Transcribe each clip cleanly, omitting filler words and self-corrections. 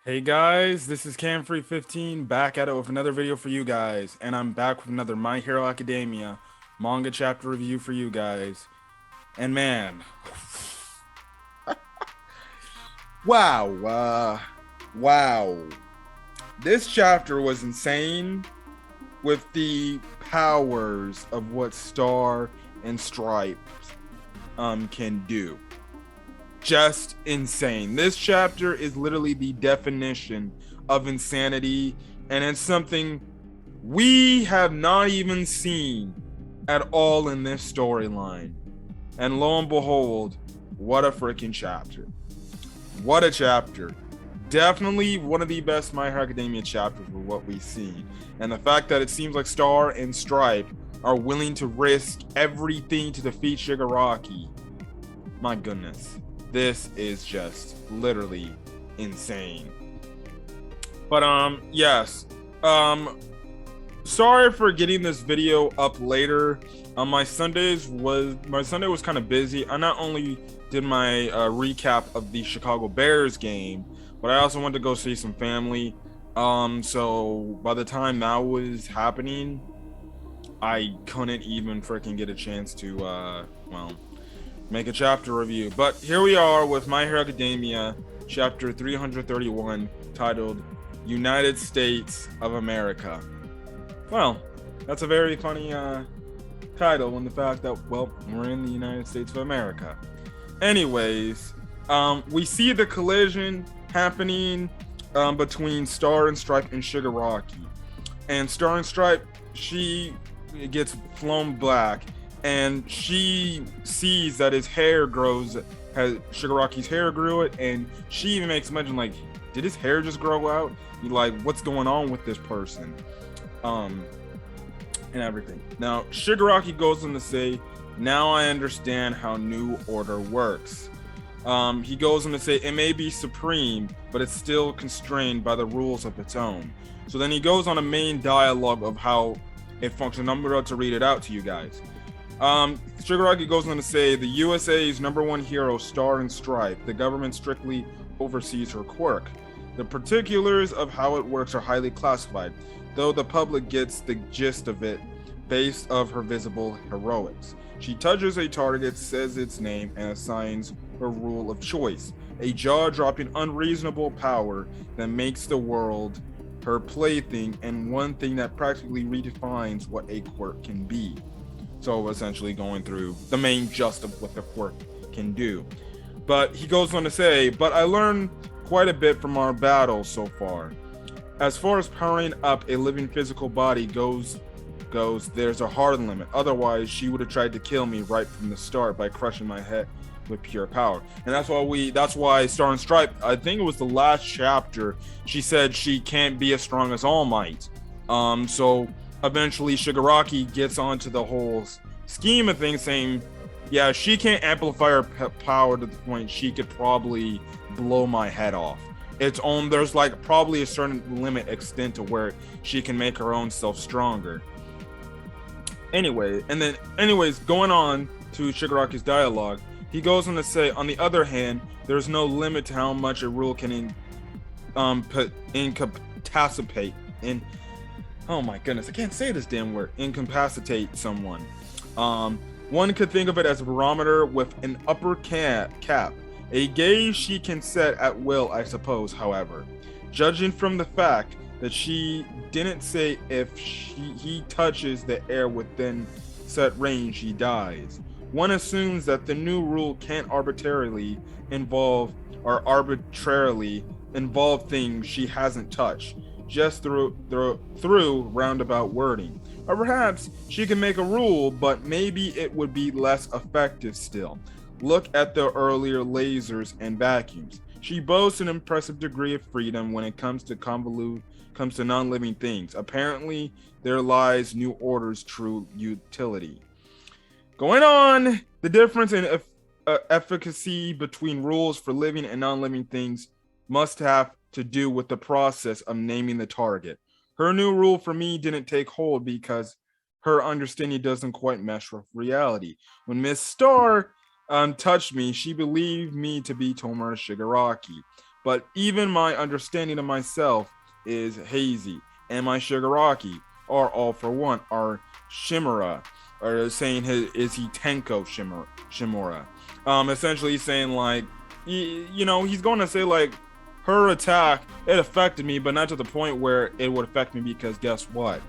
Hey guys, this is Camfree15 back at it with another video for you guys, and I'm back with another My Hero Academia manga chapter review for you guys. And man, wow, wow, this chapter was insane with the powers of what Star and Stripe can do. Just insane. This chapter is literally the definition of insanity, and it's something we have not even seen at all in this storyline. And lo and behold, what a freaking chapter. What a chapter. Definitely one of the best My Hero Academia chapters for what we've seen. And the fact that it seems like Star and Stripe are willing to risk everything to defeat Shigaraki. My goodness. This is just literally insane. But yes. Sorry for getting this video up later. My Sunday was kind of busy. I not only did my recap of the Chicago Bears game, but I also went to go see some family. So by the time that was happening, I couldn't even freaking get a chance to make a chapter review. But here we are with My Hero Academia, chapter 331, titled United States of America. Well, that's a very funny title when the fact that, well, we're in the United States of America. Anyways, we see the collision happening between Star and Stripe and Shigaraki. And Star and Stripe, she gets flown black, and she sees that his hair grows, Shigaraki's hair grew it, and she even makes mention like, did his hair just grow out? Like, what's going on with this person? And everything. Now, Shigaraki goes on to say, now I understand how New Order works. He goes on to say, it may be supreme, but it's still constrained by the rules of its own. So then he goes on a main dialogue of how it functions. I'm about to read it out to you guys. Shigaraki goes on to say, the USA's #1 hero, Star and Stripe, the government strictly oversees her quirk. The particulars of how it works are highly classified, though the public gets the gist of it based of her visible heroics. She touches a target, says its name, and assigns her rule of choice, a jaw-dropping, unreasonable power that makes the world her plaything, and one thing that practically redefines what a quirk can be. So essentially going through the main gist of what the quirk can do. But he goes on to say, but I learned quite a bit from our battle so far. As far as powering up a living physical body goes, there's a hard limit. Otherwise, she would have tried to kill me right from the start by crushing my head with pure power. And that's why Star and Stripe, I think it was the last chapter, she said she can't be as strong as All Might. So eventually Shigaraki gets onto the whole scheme of things, saying, yeah, she can't amplify her power to the point she could probably blow my head off. There's like probably a certain limit extent to where she can make her own self stronger. Anyways, going on to Shigaraki's dialogue, he goes on to say, on the other hand, there's no limit to how much a rule can incapacitate oh my goodness, I can't say this damn word, incapacitate someone. One could think of it as a barometer with an upper cap, a gauge she can set at will, I suppose. However, judging from the fact that she didn't say if he touches the air within set range, he dies, one assumes that the new rule can't arbitrarily involve things she hasn't touched, just through roundabout wording. Or perhaps she can make a rule, but maybe it would be less effective still. Look at the earlier lasers and vacuums. She boasts an impressive degree of freedom when it comes to non-living things. Apparently, there lies New Order's true utility. Going on, the difference in efficacy between rules for living and non-living things must have to do with the process of naming the target. Her new rule for me didn't take hold because her understanding doesn't quite mesh with reality. When Miss Star touched me, she believed me to be Tomura Shigaraki. but even my understanding of myself is hazy, and my Shigaraki are all for one, are Shimura, or saying is he Tenko Shimura. Essentially he's saying like, he's going to say like, her attack, it affected me, but not to the point where it would affect me, because guess what?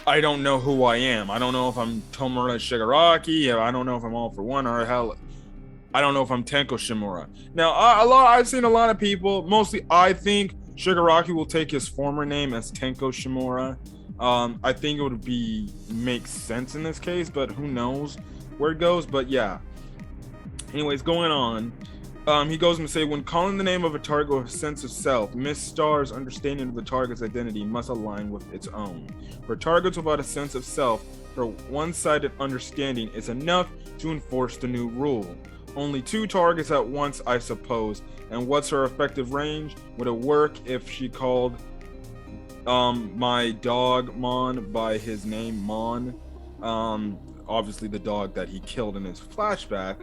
I don't know who I am. I don't know if I'm Tomura Shigaraki. I don't know if I'm all for one, or hell, I don't know if I'm Tenko Shimura. Now, I've seen a lot of people. Mostly, I think Shigaraki will take his former name as Tenko Shimura. I think it would make sense in this case, but who knows where it goes. But yeah. Anyways, going on. He goes on to say, when calling the name of a target with a sense of self, Miss Star's understanding of the target's identity must align with its own. For targets without a sense of self, her one-sided understanding is enough to enforce the new rule. Only 2 targets at once, I suppose. And what's her effective range? Would it work if she called my dog Mon by his name Mon? Obviously the dog that he killed in his flashback.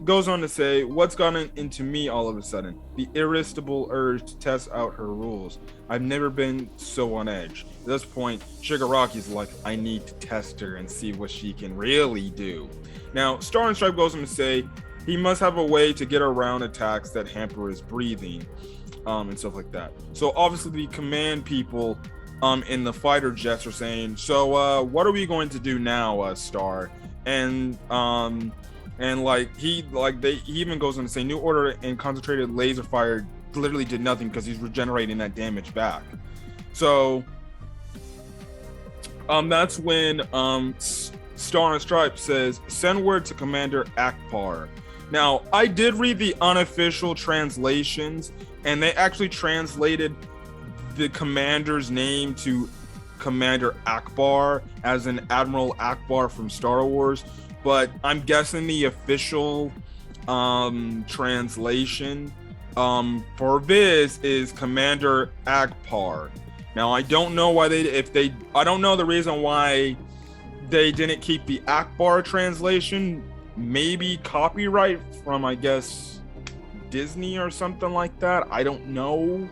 Goes on to say, what's gotten into me all of a sudden? The irresistible urge to test out her rules. I've never been so on edge. At this point, Shigaraki's like, I need to test her and see what she can really do. Now, Star and Stripe goes on to say, he must have a way to get around attacks that hamper his breathing, and stuff like that. So obviously the command people in the fighter jets are saying, so what are we going to do now, Star? And he even goes on to say, New Order and concentrated laser fire literally did nothing because he's regenerating that damage back. So that's when Star and Stripe says, send word to Commander Akbar. Now, I did read the unofficial translations, and they actually translated the commander's name to Commander Akbar, as in Admiral Akbar from Star Wars. But I'm guessing the official translation for Viz is Commander Akbar. Now, I don't know why I don't know the reason why they didn't keep the Akbar translation. Maybe copyright from, I guess, Disney or something like that. I don't know.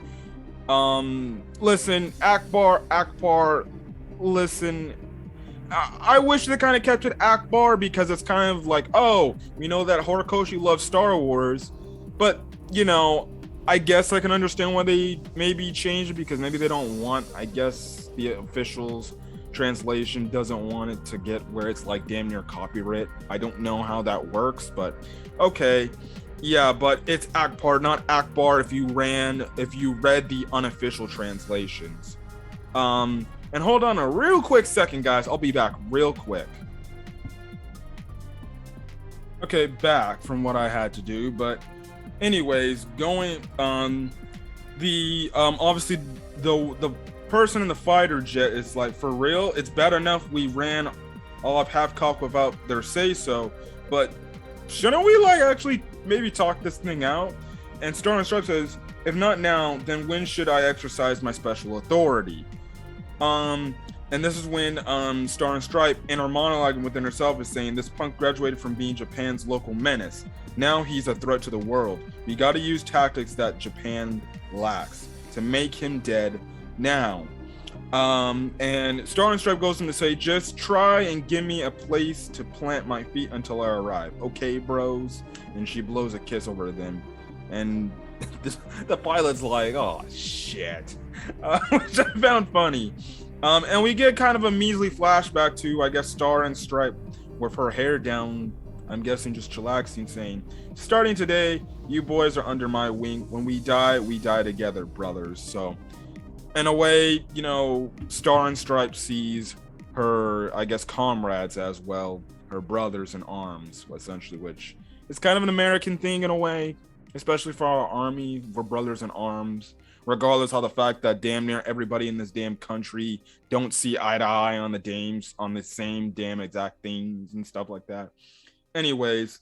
Listen, Akbar, listen. I wish they kind of kept it Akbar, because it's kind of like, oh, we know that Horikoshi loves Star Wars, but, I guess I can understand why they maybe changed it, because maybe they don't want, I guess, the officials translation doesn't want it to get where it's like damn near copyright. I don't know how that works, but okay. Yeah, but it's Akbar, not Akbar if you read the unofficial translations. And hold on a real quick second, guys. I'll be back real quick. Okay, back from what I had to do, but anyways, going obviously the person in the fighter jet is like, for real, it's bad enough we ran all up half cock without their say so, but shouldn't we actually maybe talk this thing out? And Star and Stripe says, if not now, then when should I exercise my special authority? And this is when Star and Stripe, in her monologue within herself, is saying, this punk graduated from being Japan's local menace. Now he's a threat to the world. We gotta use tactics that Japan lacks to make him dead now. And Star and Stripe goes on to say, just try and give me a place to plant my feet until I arrive. Okay, bros? And she blows a kiss over them. And the pilot's like, oh, shit. Which I found funny. And we get kind of a measly flashback to, I guess, Star and Stripe with her hair down, I'm guessing just chillaxing, saying, starting today, you boys are under my wing. When we die together, brothers. So, in a way, Star and Stripe sees her, I guess, comrades as well, her brothers in arms, essentially, which is kind of an American thing in a way, especially for our army. We're brothers in arms, regardless of the fact that damn near everybody in this damn country don't see eye to eye on the same damn exact things and stuff like that. Anyways,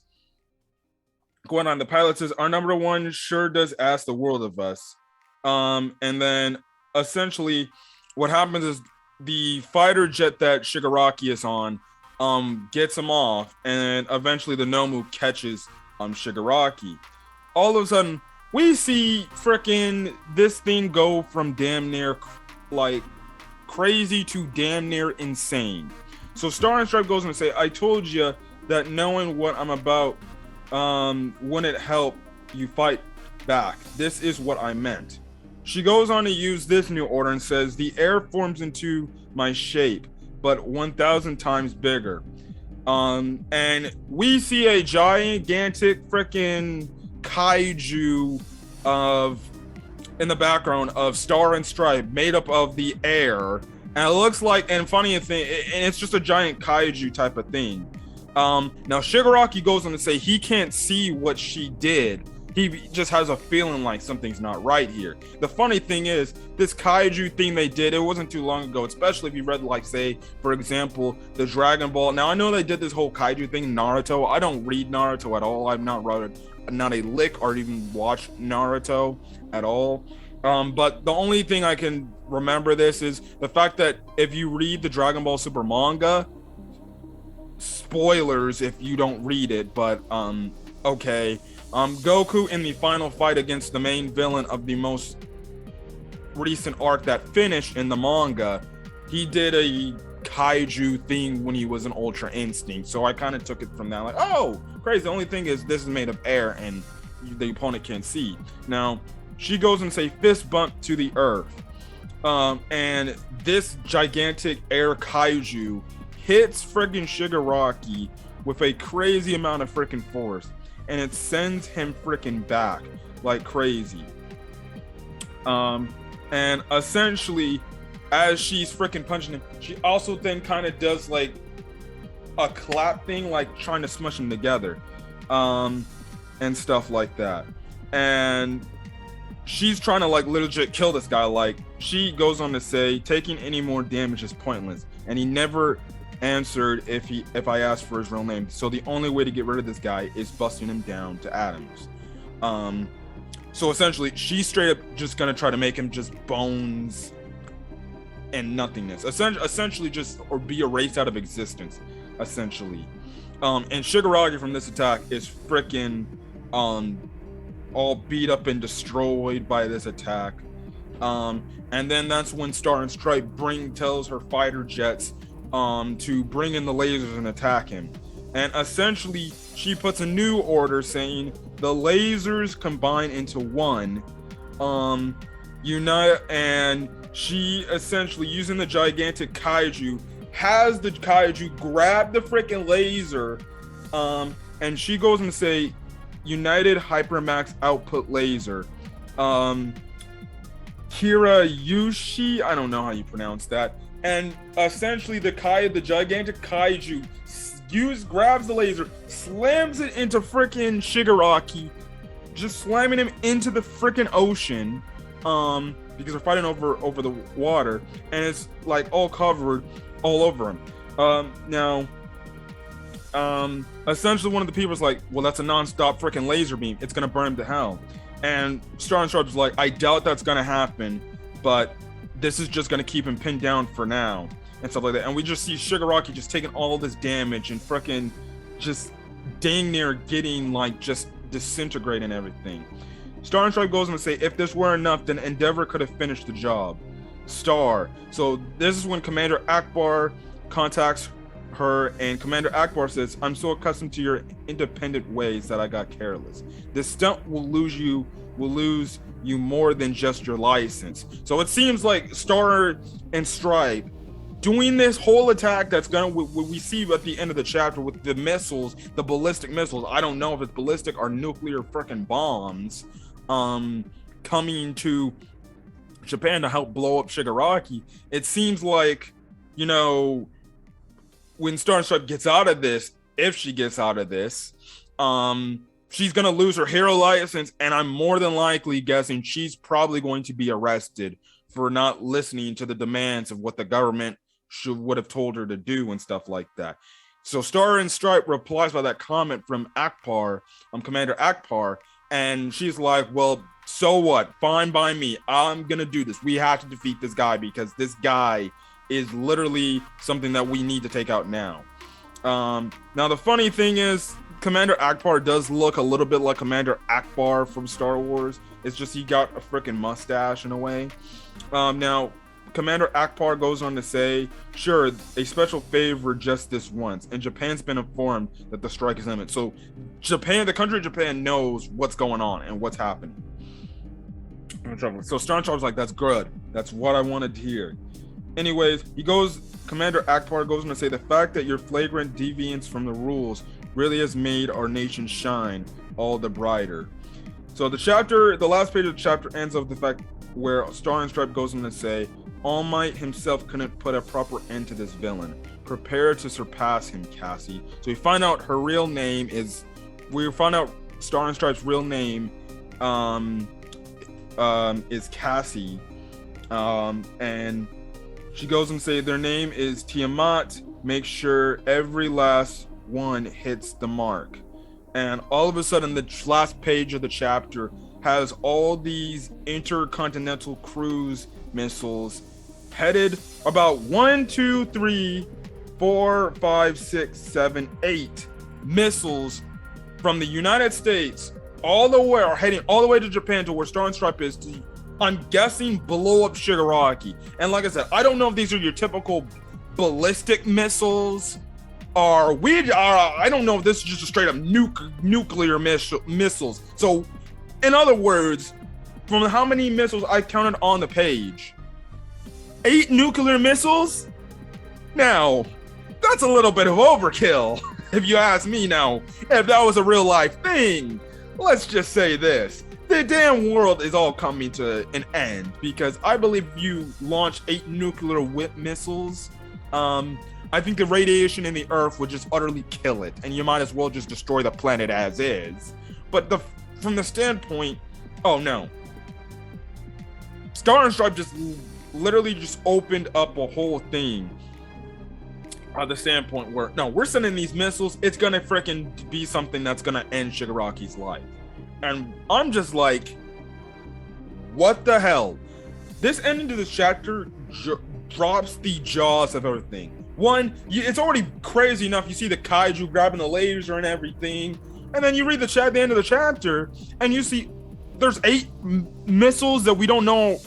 going on, the pilot says, our number one sure does ask the world of us. And then essentially what happens is the fighter jet that Shigaraki is on gets him off, and eventually the Nomu catches Shigaraki. all of a sudden we see freaking this thing go from damn near like crazy to damn near insane. So Star and Stripe goes and say, I told you that knowing what I'm about wouldn't help you fight back. This is what I meant. She goes on to use this new order and says, the air forms into my shape, but 1,000 times bigger. And we see a gigantic freaking kaiju in the background of Star and Stripe made up of the air. And it looks like, and funny thing, and it's just a giant kaiju type of thing. Now Shigaraki goes on to say he can't see what she did. He just has a feeling like something's not right here. The funny thing is, this kaiju thing they did, it wasn't too long ago, especially if you read, like, say, for example, the Dragon Ball. Now, I know they did this whole kaiju thing, Naruto. I don't read Naruto at all. I've not read not a lick or even watched Naruto at all. But the only thing I can remember this is the fact that if you read the Dragon Ball Super manga, spoilers if you don't read it, but okay. Goku in the final fight against the main villain of the most recent arc that finished in the manga, he did a kaiju thing when he was an Ultra Instinct. So I kind of took it from that, like, oh, crazy. The only thing is this is made of air and the opponent can't see. Now, she goes and say fist bump to the earth. And this gigantic air kaiju hits friggin' Shigaraki with a crazy amount of freaking force. And it sends him freaking back like crazy. And essentially, as she's freaking punching him, she also then kind of does like a clap thing, like trying to smush them together, and stuff like that. And she's trying to like legit kill this guy. Like, she goes on to say, taking any more damage is pointless. And he never answered if I asked for his real name. So the only way to get rid of this guy is busting him down to atoms. So essentially, she's straight up just gonna try to make him just bones and nothingness. Essentially just, or be erased out of existence, essentially. And Shigaraki from this attack is freaking all beat up and destroyed by this attack. And then that's when Star and Stripe tells her fighter jets to bring in the lasers and attack him. And essentially, she puts a new order saying the lasers combine into one, unite, and she essentially, using the gigantic kaiju, has the kaiju grab the freaking laser, and she goes and say, United Hypermax Output Laser. Kirayushi, I don't know how you pronounce that. And essentially the gigantic kaiju grabs the laser, slams it into freaking Shigaraki, just slamming him into the freaking ocean, because they're fighting over the water, and it's like all covered all over him. Essentially one of the people is like, well, that's a non-stop freaking laser beam. It's gonna burn him to hell. And Star and Stripe's like, I doubt that's gonna happen, but this is just gonna keep him pinned down for now, and stuff like that. And we just see Shigaraki just taking all this damage and freaking just dang near getting like just disintegrating everything. Star and Stripe goes on to say, if this were enough, then Endeavor could have finished the job. Star. So this is when Commander Akbar contacts her, and Commander Akbar says, I'm so accustomed to your independent ways that I got careless. This stunt will lose you more than just your license. So it seems like Star and Stripe doing this whole attack that's gonna, what we see at the end of the chapter with the missiles, the ballistic missiles. I don't know if it's ballistic or nuclear freaking bombs, coming to Japan to help blow up Shigaraki. It seems like, you know, when Star and Stripe gets out of this, if she gets out of this, she's gonna lose her hero license, and I'm more than likely guessing she's probably going to be arrested for not listening to the demands of what the government would have told her to do and stuff like that. So Star and Stripe replies by that comment from Akbar, Commander Akbar, and she's like, well, so what? Fine by me. I'm gonna do this. We have to defeat this guy because this guy is literally something that we need to take out now. Now the funny thing is, Commander Akbar does look a little bit like Commander Akbar from Star Wars. It's just he got a freaking mustache in a way. Now, Commander Akbar goes on to say, sure, a special favor just this once, and Japan's been informed that the strike is imminent. So Japan, the country of Japan, knows what's going on and what's happening. So Starnstrom's like, that's good. That's what I wanted to hear. Anyways, Commander Akbar goes on to say, the fact that your flagrant deviance from the rules really has made our nation shine all the brighter. So the last page of the chapter ends with the fact where Star and Stripe goes on to say, All Might himself couldn't put a proper end to this villain. Prepare to surpass him, Cassie. So we find out Star and Stripe's real name is Cassie. And she goes and say their name is Tiamat. Make sure every last one hits the mark. And all of a sudden, the last page of the chapter has all these intercontinental cruise missiles headed about 1, 2, 3, 4, 5, 6, 7, 8 missiles from the United States heading all the way to Japan to where Star and Stripe is to, I'm guessing, blow up Shigaraki. And like I said, I don't know if these are your typical ballistic missiles or I don't know if this is just a straight up nuclear missiles. So in other words, from how many missiles I counted on the page, 8 nuclear missiles? Now, that's a little bit of overkill, if you ask me. Now, if that was a real life thing, let's just say this. The damn world is all coming to an end, because I believe if you launch 8 nuclear missiles, I think the radiation in the Earth would just utterly kill it, and you might as well just destroy the planet as is. But from the standpoint, oh no. Star and Stripe just literally just opened up a whole thing. The standpoint where, no, we're sending these missiles, it's gonna freaking be something that's gonna end Shigaraki's life. And I'm just like, what the hell? This ending to this chapter drops the jaws of everything. One, it's already crazy enough. You see the kaiju grabbing the laser and everything. And then you read the end of the chapter, and you see there's 8 missiles that we don't know.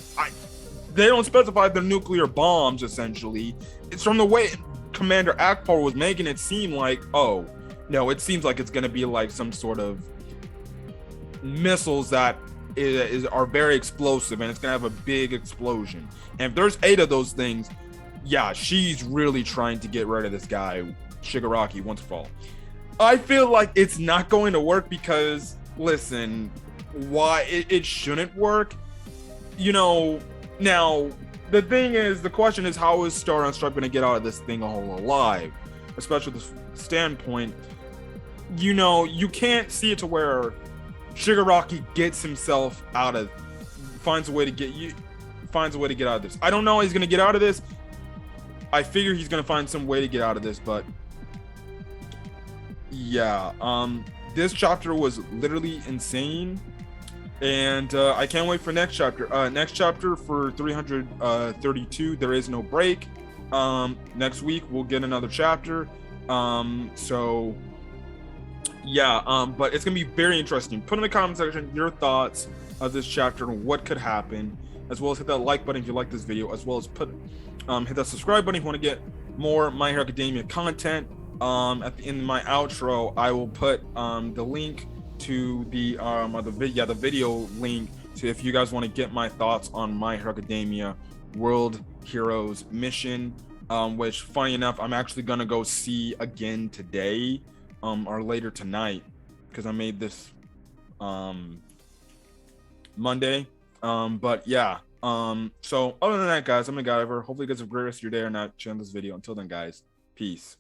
They don't specify they're nuclear bombs, essentially. It's from the way Commander Akbar was making it seem like, oh, no, it seems like it's going to be like some sort of missiles that are very explosive, and it's going to have a big explosion. And if there's 8 of those things, yeah, she's really trying to get rid of this guy, Shigaraki, once and for all. I feel like it's not going to work because, listen, why it shouldn't work? You know, now, the thing is, the question is, how is Star and Stripe going to get out of this thing all alive? Especially this standpoint, you know, you can't see it to where Shigaraki gets himself finds a way to get out of this. I don't know how he's going to get out of this. I figure he's going to find some way to get out of this, but yeah, this chapter was literally insane, and I can't wait for next chapter. Next chapter for 332, There Is No Break. Next week we'll get another chapter. So yeah, but it's gonna be very interesting. Put in the comment section your thoughts of this chapter and what could happen, as well as hit that like button if you like this video, as well as hit that subscribe button if you want to get more My Hero Academia content. In my outro, I will put the link to the video link to if you guys want to get my thoughts on My Hero Academia World Heroes Mission, which, funny enough, I'm actually gonna go see again today, or later tonight, because I made this Monday. But yeah. So other than that, guys, I'm gonna go over. Hopefully you guys have a great rest of your day or not. Share this video. Until then, guys, peace.